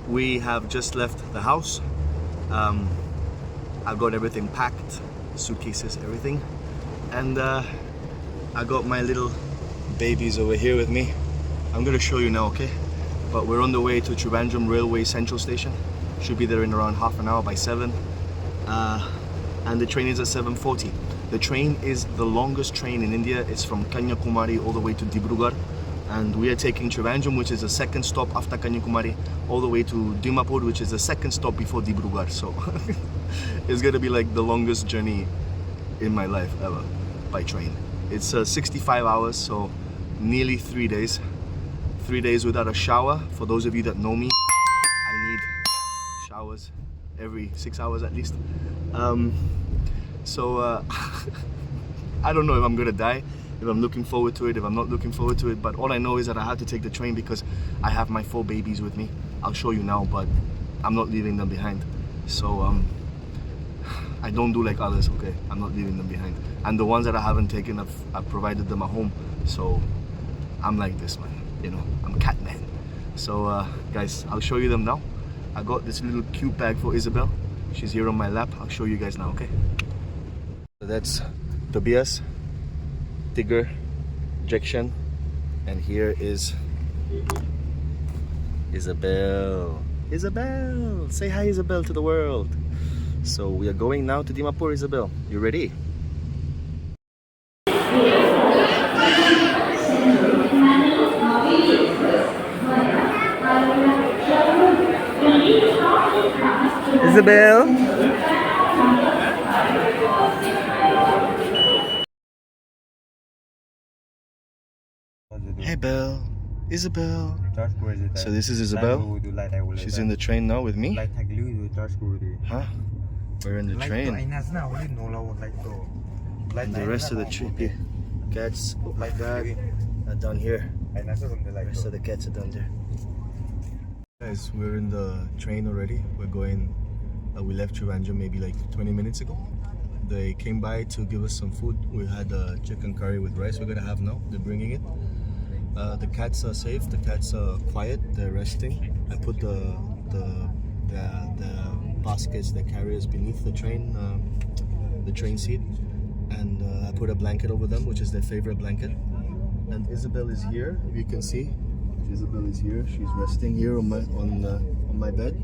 We have just left the house. I've got everything packed, suitcases, everything, and I got my little babies over here with me. I'm gonna show you now, okay? But we're on the way to Trivandrum Railway Central Station. Should be there in around half an hour, by 7. And the train is at 7:40. The train is the longest train in India. It's from Kanyakumari all the way to Dibrugarh. And we are taking Trivandrum, which is the second stop after Kanyakumari, all the way to Dimapur, which is the second stop before Dibrugarh. So it's gonna be like the longest journey in my life ever by train. It's 65 hours, so nearly 3 days. 3 days without a shower. For those of you that know me, I need showers every 6 hours at least. I don't know if I'm gonna die, if I'm looking forward to it, if I'm not looking forward to it, but all I know is that I have to take the train because I have my 4 babies with me. I'll show you now, but I'm not leaving them behind. So I don't do like others, okay? I'm not leaving them behind. And the ones that I haven't taken, I've provided them a home. So I'm like this, man, you know, I'm cat man. So guys, I'll show you them now. I got this little cute bag for Isabel. She's here on my lap. I'll show you guys now, okay? So that's Tobias, Tigger, Jackson, and here is Isabel. Isabel! Say hi, Isabel, to the world. So we are going now to Dimapur, Isabel. You ready? Isabel! Hey Belle, Isabel. So this is Isabel. She's in the train now with me. Huh? We're in the train. And the rest of the cats, oh my god, are down here. The rest of the cats are down there. Guys, we're in the train already. We're going, we left Trivandrum maybe like 20 minutes ago. They came by to give us some food. We had chicken curry with rice we're gonna have now. They're bringing it. The cats are safe, the cats are quiet, they're resting. I put the baskets, the carriers beneath the train seat, and I put a blanket over them, which is their favorite blanket. And Isabel is here, if you can see. Isabel is here. She's resting here on my bed.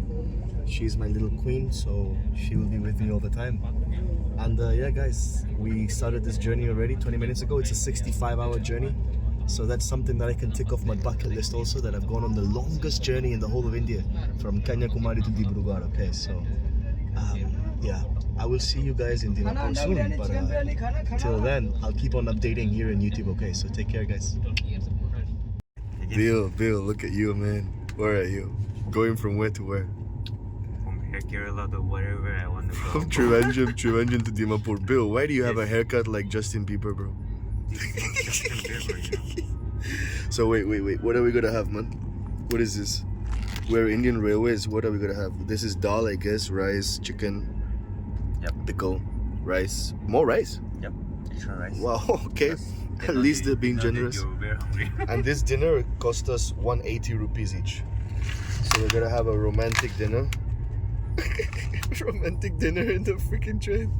She's my little queen, so she will be with me all the time. And yeah, guys, we started this journey already 20 minutes ago. It's a 65-hour journey. So that's something that I can tick off my bucket list also, that I've gone on the longest journey in the whole of India, from Kanyakumari to Dibrugarh. Okay, so yeah, I will see you guys in Dimapur soon, but till then, I'll keep on updating here on YouTube, okay? So take care, guys. Bill, look at you, man. Where are you? Going from where to where? From here, Kerala to wherever I want to go. From Trivandrum to Dimapur. Bill, why do you have a haircut like Justin Bieber, bro? So wait, what are we gonna have, man? What is this? We're Indian Railways. What are we gonna have? This is dal, I guess. Rice, chicken, yep, pickle, rice, more rice. Yep, extra rice. Wow, okay. Yes. At least they're being generous. You're very hungry. And this dinner cost us 180 rupees each. So we're gonna have a romantic dinner. Romantic dinner in the freaking train.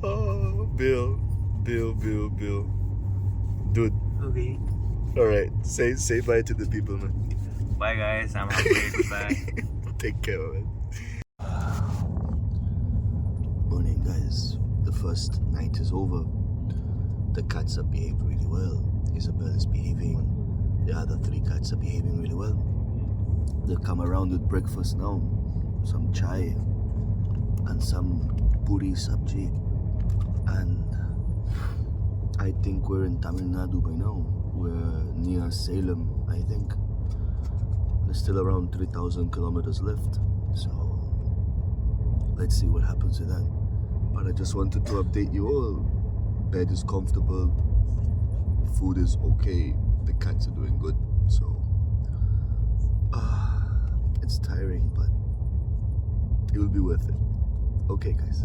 Oh, Bill. Dude. Okay. Alright, say bye to the people, man. Bye guys, I'm hungry. Goodbye. Take care, man. Morning, guys. The first night is over. The cats have behaved really well. Isabel is behaving. The other 3 cats are behaving really well. They'll come around with breakfast now. Some chai and some puri sabji. And I think we're in Tamil Nadu by now. We're near Salem, I think. There's still around 3,000 kilometers left. So let's see what happens with that. But I just wanted to update you all. Bed is comfortable. Food is okay. The cats are doing good. So it's tiring, but it will be worth it. Okay, guys.